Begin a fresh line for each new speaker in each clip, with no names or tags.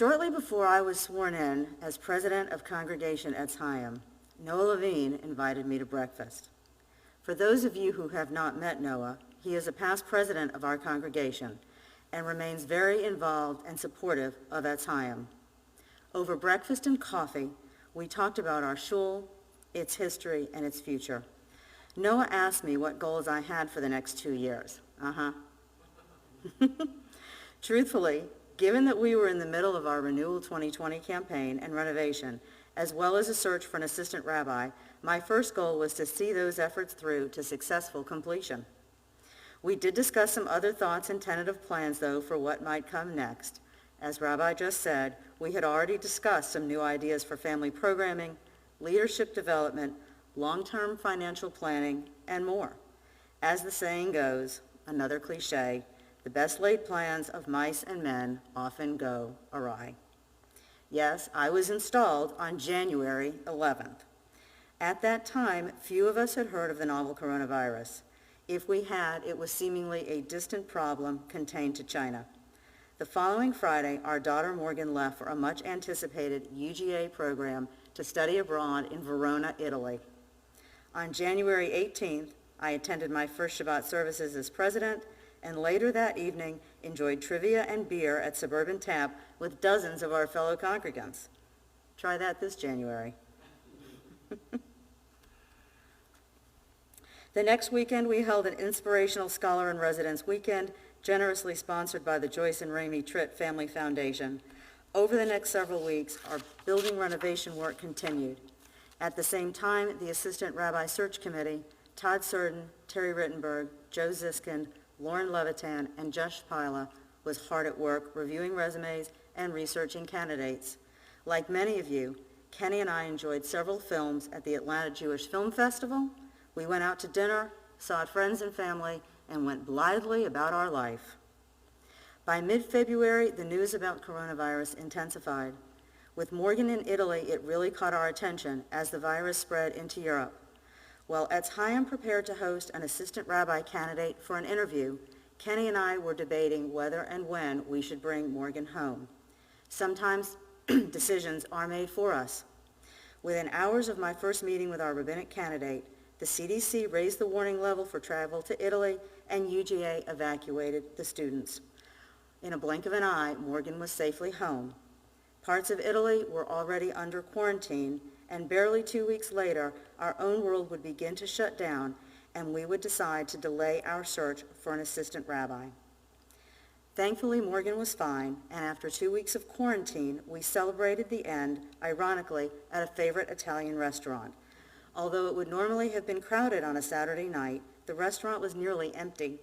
Shortly before I was sworn in as president of Congregation Etz Chaim, Noah Levine invited me to breakfast. For those of you who have not met Noah, he is a past president of our congregation and remains very involved and supportive of Etz Chaim. Over breakfast and coffee, we talked about our shul, its history, and its future. Noah asked me what goals I had for the next 2 years. Truthfully, given that we were in the middle of our Renewal 2020 campaign and renovation, as well as a search for an assistant rabbi, my first goal was to see those efforts through to successful completion. We did discuss some other thoughts and tentative plans, though, for what might come next. As Rabbi just said, we had already discussed some new ideas for family programming, leadership development, long-term financial planning, and more. As the saying goes, another cliche, the best laid plans of mice and men often go awry. Yes, I was installed on January 11th. At that time, few of us had heard of the novel coronavirus. If we had, it was seemingly a distant problem contained to China. The following Friday, our daughter Morgan left for a much-anticipated UGA program to study abroad in Verona, Italy. On January 18th, I attended my first Shabbat services as president, and later that evening enjoyed trivia and beer at Suburban Tap with dozens of our fellow congregants. Try that this January. The next weekend, we held an inspirational Scholar in Residence weekend, generously sponsored by the Joyce and Ramey Tritt Family Foundation. Over the next several weeks, our building renovation work continued. At the same time, the Assistant Rabbi Search Committee, Todd Surden, Terry Rittenberg, Joe Ziskind, Lauren Levitan, and Josh Pila was hard at work reviewing resumes and researching candidates. Like many of you, Kenny and I enjoyed several films at the Atlanta Jewish Film Festival. We went out to dinner, saw friends and family, and went blithely about our life. By mid-February, the news about coronavirus intensified. With Morgan in Italy, it really caught our attention as the virus spread into Europe. While Etz Chaim prepared to host an assistant rabbi candidate for an interview, Kenny and I were debating whether and when we should bring Morgan home. Sometimes decisions are made for us. Within hours of my first meeting with our rabbinic candidate, the CDC raised the warning level for travel to Italy, and UGA evacuated the students. In a blink of an eye, Morgan was safely home. Parts of Italy were already under quarantine, and barely 2 weeks later, our own world would begin to shut down, and we would decide to delay our search for an assistant rabbi. Thankfully, Morgan was fine, and after 2 weeks of quarantine, we celebrated the end, ironically, at a favorite Italian restaurant. Although it would normally have been crowded on a Saturday night, the restaurant was nearly empty.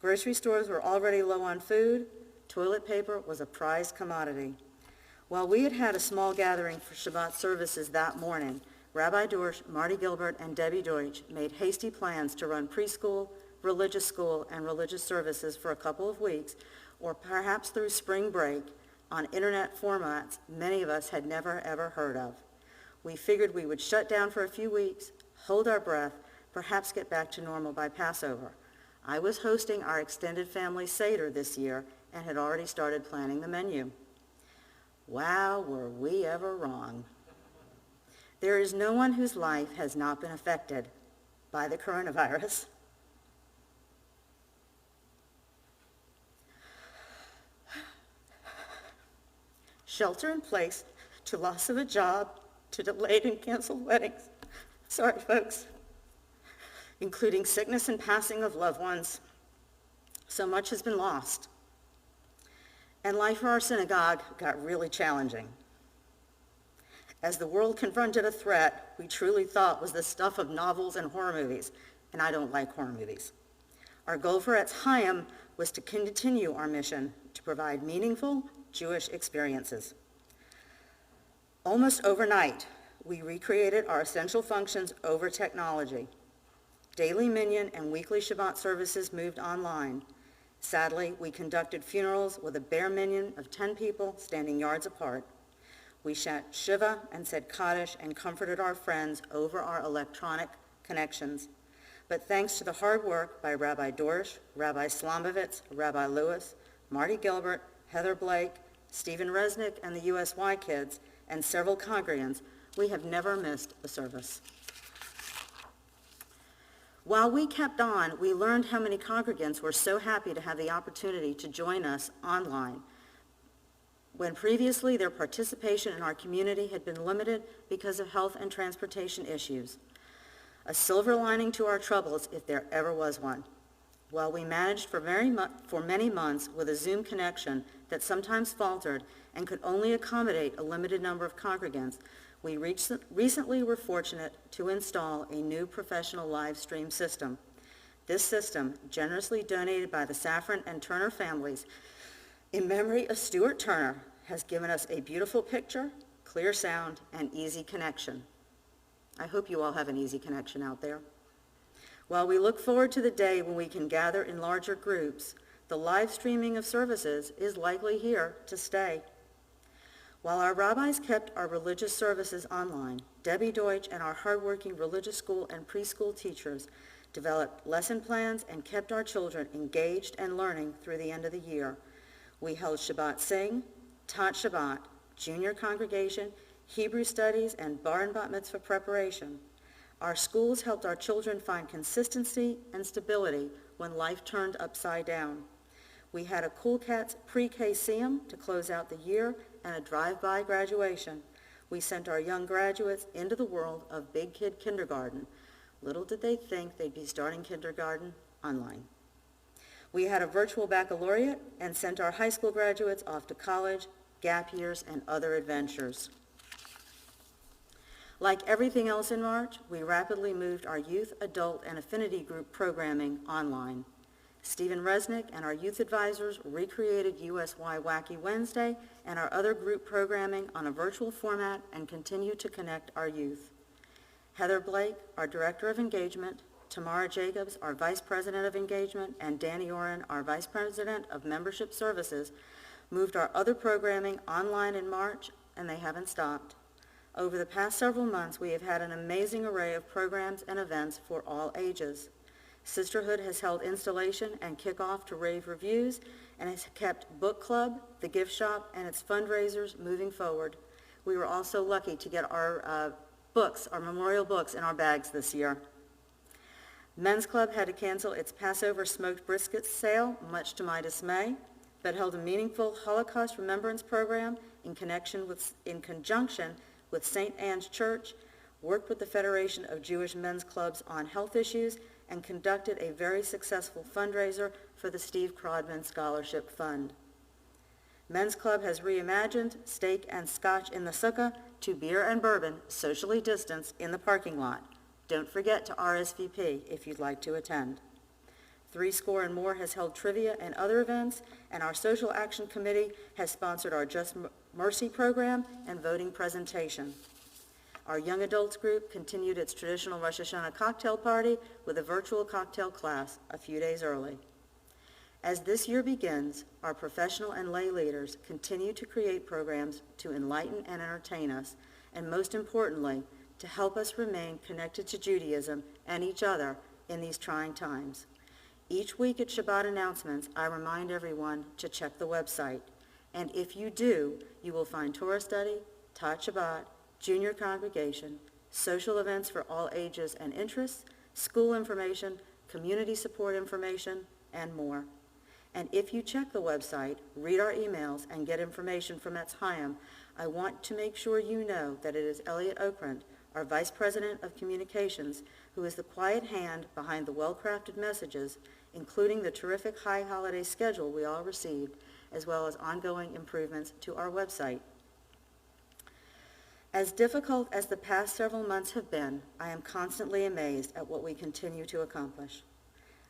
Grocery stores were already low on food. Toilet paper was a prized commodity. While we had had a small gathering for Shabbat services that morning, Rabbi Dorsch, Marty Gilbert, and Debbie Deutsch made hasty plans to run preschool, religious school, and religious services for a couple of weeks, or perhaps through spring break, on internet formats many of us had never ever heard of. We figured we would shut down for a few weeks, hold our breath, perhaps get back to normal by Passover. I was hosting our extended family Seder this year and had already started planning the menu. Wow, were we ever wrong. There is no one whose life has not been affected by the coronavirus. Shelter in place, to loss of a job, to delayed and canceled weddings. Sorry, folks. Including sickness and passing of loved ones. So much has been lost. And life for our synagogue got really challenging. As the world confronted a threat we truly thought was the stuff of novels and horror movies, and I don't like horror movies. Our goal for Etz Chaim was to continue our mission to provide meaningful Jewish experiences. Almost overnight, we recreated our essential functions over technology. Daily minyan and weekly Shabbat services moved online. Sadly, we conducted funerals with a bare minyan of 10 people standing yards apart. We sat Shiva and said Kaddish and comforted our friends over our electronic connections. But thanks to the hard work by Rabbi Dorsch, Rabbi Slomovitz, Rabbi Lewis, Marty Gilbert, Heather Blake, Stephen Resnick and the USY kids, and several congregants, we have never missed a service. While we kept on, we learned how many congregants were so happy to have the opportunity to join us online, when previously their participation in our community had been limited because of health and transportation issues. A silver lining to our troubles, if there ever was one. While we managed for many months with a Zoom connection that sometimes faltered and could only accommodate a limited number of congregants, we recently were fortunate to install a new professional live stream system. This system, generously donated by the Safran and Turner families in memory of Stuart Turner, has given us a beautiful picture, clear sound, and easy connection. I hope you all have an easy connection out there. While we look forward to the day when we can gather in larger groups, the live streaming of services is likely here to stay. While our rabbis kept our religious services online, Debbie Deutsch and our hardworking religious school and preschool teachers developed lesson plans and kept our children engaged and learning through the end of the year. We held Shabbat Sing, taught Shabbat, junior congregation, Hebrew studies, and bar and bat mitzvah preparation. Our schools helped our children find consistency and stability when life turned upside down. We had a Cool Cats pre-K Siyum to close out the year and a drive-by graduation. We sent our young graduates into the world of Big Kid Kindergarten. Little did they think they'd be starting kindergarten online. We had a virtual baccalaureate and sent our high school graduates off to college, gap years, and other adventures. Like everything else in March, we rapidly moved our youth, adult, and affinity group programming online. Stephen Resnick and our youth advisors recreated USY Wacky Wednesday and our other group programming on a virtual format and continue to connect our youth. Heather Blake, our Director of Engagement, Tamara Jacobs, our Vice President of Engagement, and Danny Oren, our Vice President of Membership Services, moved our other programming online in March, and they haven't stopped. Over the past several months, we have had an amazing array of programs and events for all ages. Sisterhood has held installation and kickoff to rave reviews and has kept Book Club, the gift shop, and its fundraisers moving forward. We were also lucky to get our books, our memorial books, in our bags this year. Men's Club had to cancel its Passover smoked brisket sale, much to my dismay, but held a meaningful Holocaust remembrance program in conjunction with St. Anne's Church, worked with the Federation of Jewish Men's Clubs on health issues, and conducted a very successful fundraiser for the Steve Crodman Scholarship Fund. Men's Club has reimagined steak and scotch in the sukkah to beer and bourbon, socially distanced, in the parking lot. Don't forget to RSVP if you'd like to attend. 3SCORE and More has held trivia and other events, and our Social Action Committee has sponsored our Just Mercy program and voting presentation. Our young adults group continued its traditional Rosh Hashanah cocktail party with a virtual cocktail class a few days early. As this year begins, our professional and lay leaders continue to create programs to enlighten and entertain us, and most importantly, to help us remain connected to Judaism and each other in these trying times. Each week at Shabbat announcements, I remind everyone to check the website. And if you do, you will find Torah study, Tat Shabbat, junior congregation, social events for all ages and interests, school information, community support information, and more. And if you check the website, read our emails, and get information from Etz Chaim, I want to make sure you know that it is Elliot Okrent, our Vice President of Communications, who is the quiet hand behind the well-crafted messages, including the terrific high holiday schedule we all received, as well as ongoing improvements to our website. As difficult as the past several months have been, I am constantly amazed at what we continue to accomplish.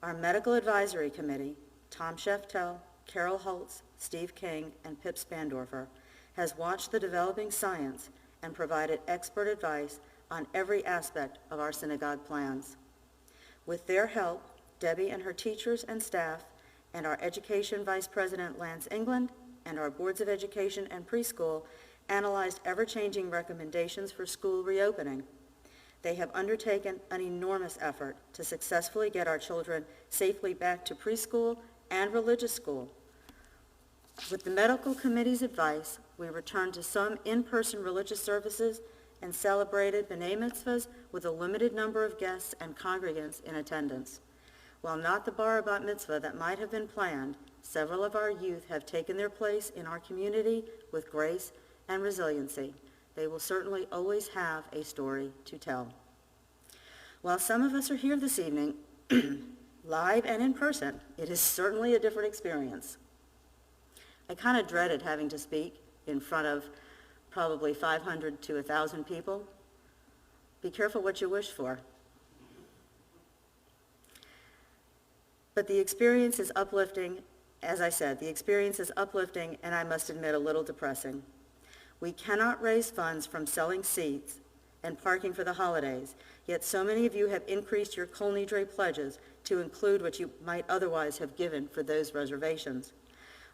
Our Medical Advisory Committee, Tom Sheftel, Carol Holtz, Steve King, and Pip Spandorfer, has watched the developing science and provided expert advice on every aspect of our synagogue plans. With their help, Debbie and her teachers and staff, and our Education Vice President Lance England, and our Boards of Education and Preschool analyzed ever-changing recommendations for school reopening. They have undertaken an enormous effort to successfully get our children safely back to preschool and religious school. With the medical committee's advice, we returned to some in-person religious services and celebrated B'nai Mitzvahs with a limited number of guests and congregants in attendance. While not the bar bat mitzvah that might have been planned, several of our youth have taken their place in our community with grace and resiliency. They will certainly always have a story to tell. While some of us are here this evening, live and in person, it is certainly a different experience. I kind of dreaded having to speak in front of probably 500 to 1,000 people. Be careful what you wish for. But the experience is uplifting. As I said, the experience is uplifting and I must admit a little depressing. We cannot raise funds from selling seats and parking for the holidays, yet so many of you have increased your Kol Nidre pledges to include what you might otherwise have given for those reservations.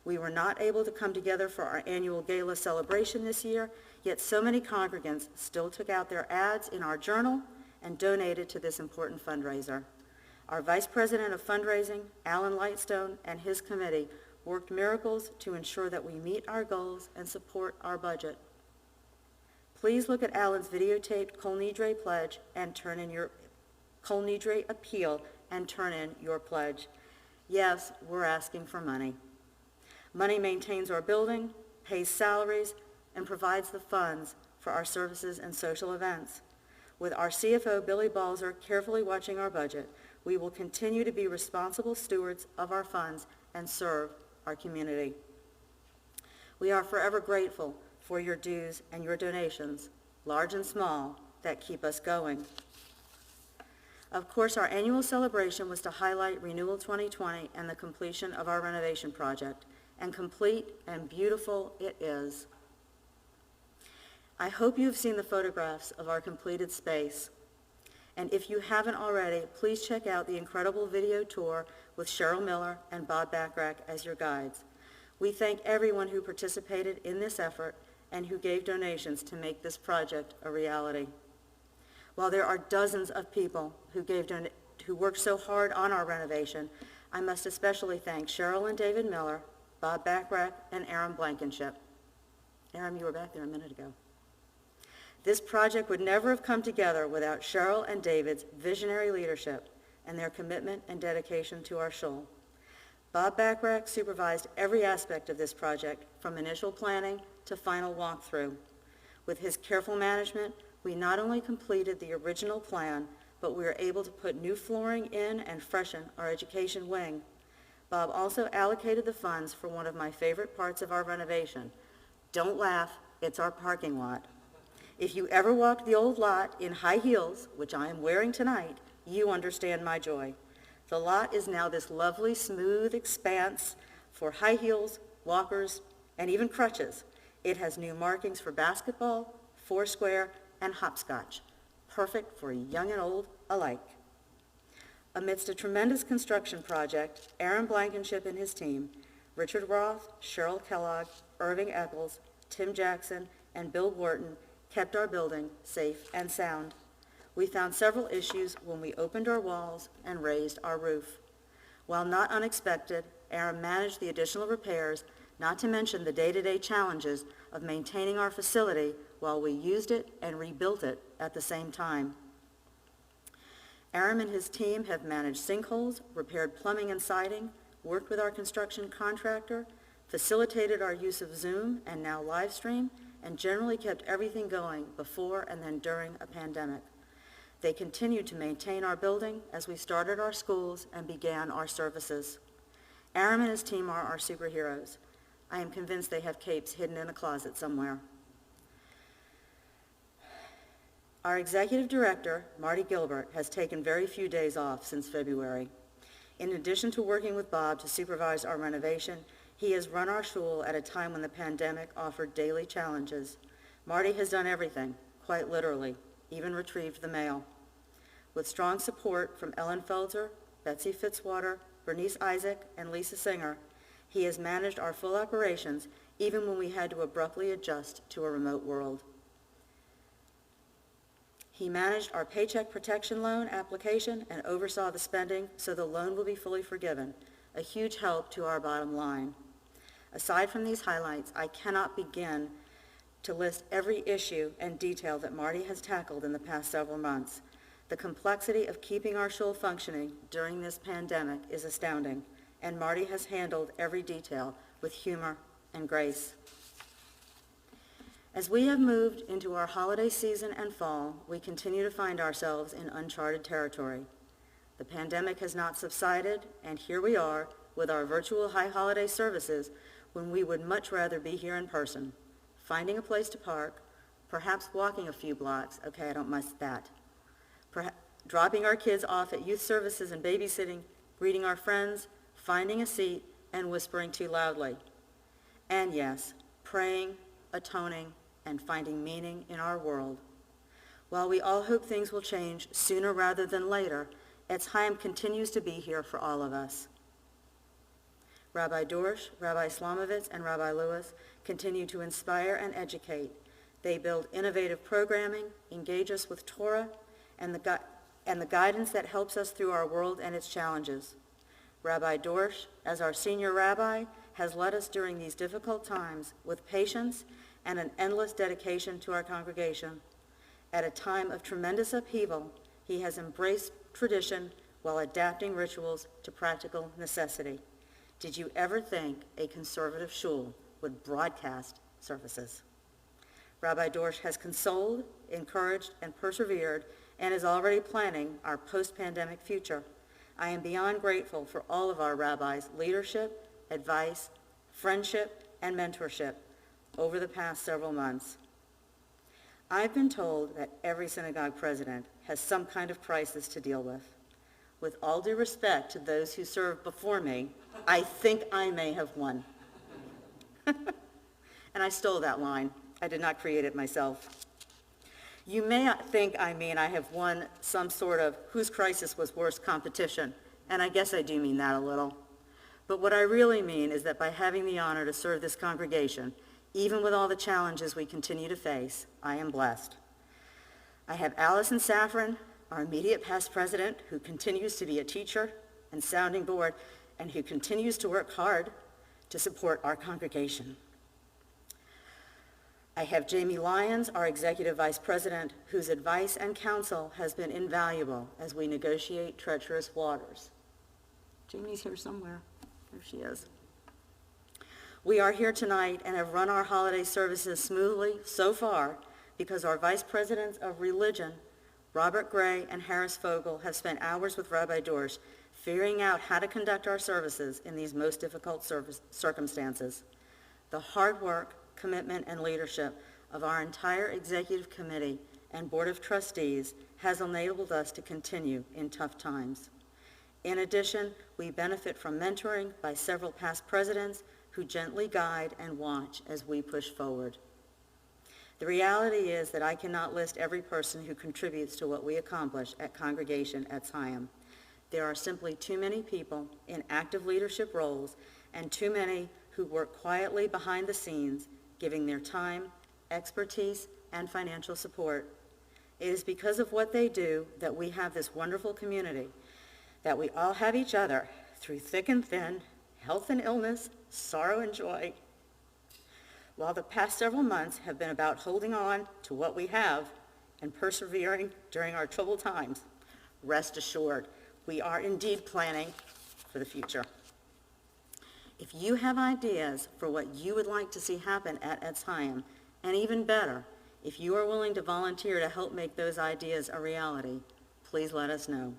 We were not able to come together for our annual gala celebration this year, yet so many congregants still took out their ads in our journal and donated to this important fundraiser. Our Vice President of Fundraising, Alan Lightstone, and his committee worked miracles to ensure that we meet our goals and support our budget. Please look at Alan's videotaped Kol Nidre pledge and turn in your Kol Nidre appeal and turn in your pledge. Yes, we're asking for money. Money maintains our building, pays salaries, and provides the funds for our services and social events. With our CFO, Billy Balzer, carefully watching our budget, we will continue to be responsible stewards of our funds and serve our community. We are forever grateful for your dues and your donations, large and small, that keep us going. Of course, our annual celebration was to highlight Renewal 2020 and the completion of our renovation project, and complete and beautiful it is. I hope you have seen the photographs of our completed space. And if you haven't already, please check out the incredible video tour with Cheryl Miller and Bob Backrack as your guides. We thank everyone who participated in this effort and who gave donations to make this project a reality. While there are dozens of people who worked so hard on our renovation, I must especially thank Cheryl and David Miller, Bob Backrack, and Aaron Blankenship. Aaron, you were back there a minute ago. This project would never have come together without Cheryl and David's visionary leadership and their commitment and dedication to our shul. Bob Backrack supervised every aspect of this project, from initial planning to final walkthrough. With his careful management, we not only completed the original plan, but we were able to put new flooring in and freshen our education wing. Bob also allocated the funds for one of my favorite parts of our renovation. Don't laugh, it's our parking lot. If you ever walked the old lot in high heels, which I am wearing tonight, you understand my joy. The lot is now this lovely, smooth expanse for high heels, walkers, and even crutches. It has new markings for basketball, foursquare, and hopscotch, perfect for young and old alike. Amidst a tremendous construction project, Aaron Blankenship and his team, Richard Roth, Cheryl Kellogg, Irving Eccles, Tim Jackson, and Bill Wharton kept our building safe and sound. We found several issues when we opened our walls and raised our roof. While not unexpected, Aaron managed the additional repairs, not to mention the day-to-day challenges of maintaining our facility while we used it and rebuilt it at the same time. Aaron and his team have managed sinkholes, repaired plumbing and siding, worked with our construction contractor, facilitated our use of Zoom and now live stream, and generally kept everything going before and then during a pandemic. They continued to maintain our building as we started our schools and began our services. Aaron and his team are our superheroes. I am convinced they have capes hidden in a closet somewhere. Our executive director, Marty Gilbert, has taken very few days off since February. In addition to working with Bob to supervise our renovation, he has run our shul at a time when the pandemic offered daily challenges. Marty has done everything, quite literally, even retrieved the mail. With strong support from Ellen Felzer, Betsy Fitzwater, Bernice Isaac, and Lisa Singer, he has managed our full operations even when we had to abruptly adjust to a remote world. He managed our Paycheck Protection Loan application and oversaw the spending so the loan will be fully forgiven, a huge help to our bottom line. Aside from these highlights, I cannot begin to list every issue and detail that Marty has tackled in the past several months. The complexity of keeping our shul functioning during this pandemic is astounding, and Marty has handled every detail with humor and grace. As we have moved into our holiday season and fall, we continue to find ourselves in uncharted territory. The pandemic has not subsided, and here we are with our virtual high holiday services when we would much rather be here in person, finding a place to park, perhaps walking a few blocks. Okay, I don't miss that. Dropping our kids off at youth services and babysitting, greeting our friends, finding a seat, and whispering too loudly. And yes, praying, atoning, and finding meaning in our world. While we all hope things will change sooner rather than later, Etz Chaim continues to be here for all of us. Rabbi Dorsch, Rabbi Slomovitz, and Rabbi Lewis continue to inspire and educate. They build innovative programming, engage us with Torah, and the guidance that helps us through our world and its challenges. Rabbi Dorsch, as our senior rabbi, has led us during these difficult times with patience and an endless dedication to our congregation. At a time of tremendous upheaval, he has embraced tradition while adapting rituals to practical necessity. Did you ever think a conservative shul would broadcast services? Rabbi Dorsch has consoled, encouraged, and persevered, and is already planning our post-pandemic future. I am beyond grateful for all of our rabbis' leadership, advice, friendship, and mentorship over the past several months. I've been told that every synagogue president has some kind of crisis to deal with. With all due respect to those who served before me, I think I may have one. And I stole that line. I did not create it myself. You may think I mean I have won some sort of whose crisis was worse competition, and I guess I do mean that a little. But what I really mean is that by having the honor to serve this congregation, even with all the challenges we continue to face, I am blessed. I have Allison Safran, our immediate past president, who continues to be a teacher and sounding board, and who continues to work hard to support our congregation. I have Jamie Lyons, our executive vice president, whose advice and counsel has been invaluable as we negotiate treacherous waters. Jamie's here somewhere. There she is. We are here tonight and have run our holiday services smoothly so far because our vice presidents of religion, Robert Gray and Harris Fogel, have spent hours with Rabbi Dorsch figuring out how to conduct our services in these most difficult circumstances. The hard work, commitment, and leadership of our entire executive committee and board of trustees has enabled us to continue in tough times. In addition, we benefit from mentoring by several past presidents who gently guide and watch as we push forward. The reality is that I cannot list every person who contributes to what we accomplish at Congregation Etz Chaim. There are simply too many people in active leadership roles and too many who work quietly behind the scenes, giving their time, expertise, and financial support. It is because of what they do that we have this wonderful community, that we all have each other through thick and thin, health and illness, sorrow and joy. While the past several months have been about holding on to what we have and persevering during our troubled times, rest assured, we are indeed planning for the future. If you have ideas for what you would like to see happen at Etz Chaim, and even better, if you are willing to volunteer to help make those ideas a reality, please let us know.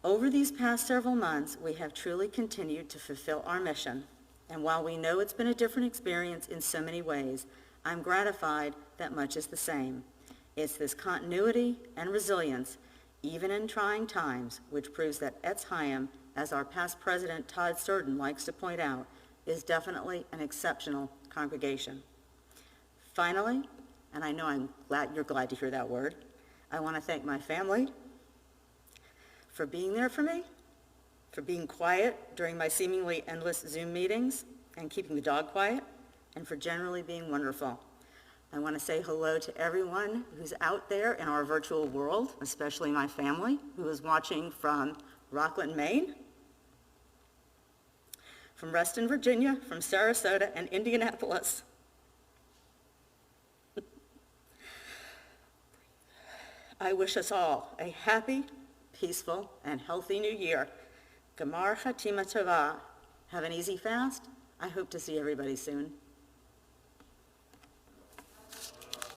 Over these past several months, we have truly continued to fulfill our mission, and while we know it's been a different experience in so many ways, I'm gratified that much is the same. It's this continuity and resilience, even in trying times, which proves that Etz Chaim, as our past president Todd Surden likes to point out, is definitely an exceptional congregation. Finally, and I know you're glad to hear that word, I want to thank my family for being there for me, for being quiet during my seemingly endless Zoom meetings and keeping the dog quiet, and for generally being wonderful. I want to say hello to everyone who's out there in our virtual world, especially my family, who is watching from Rockland, Maine. from Reston, Virginia, from Sarasota, and Indianapolis. I wish us all a happy, peaceful, and healthy new year. Gamar Chatima Tova. Have an easy fast. I hope to see everybody soon.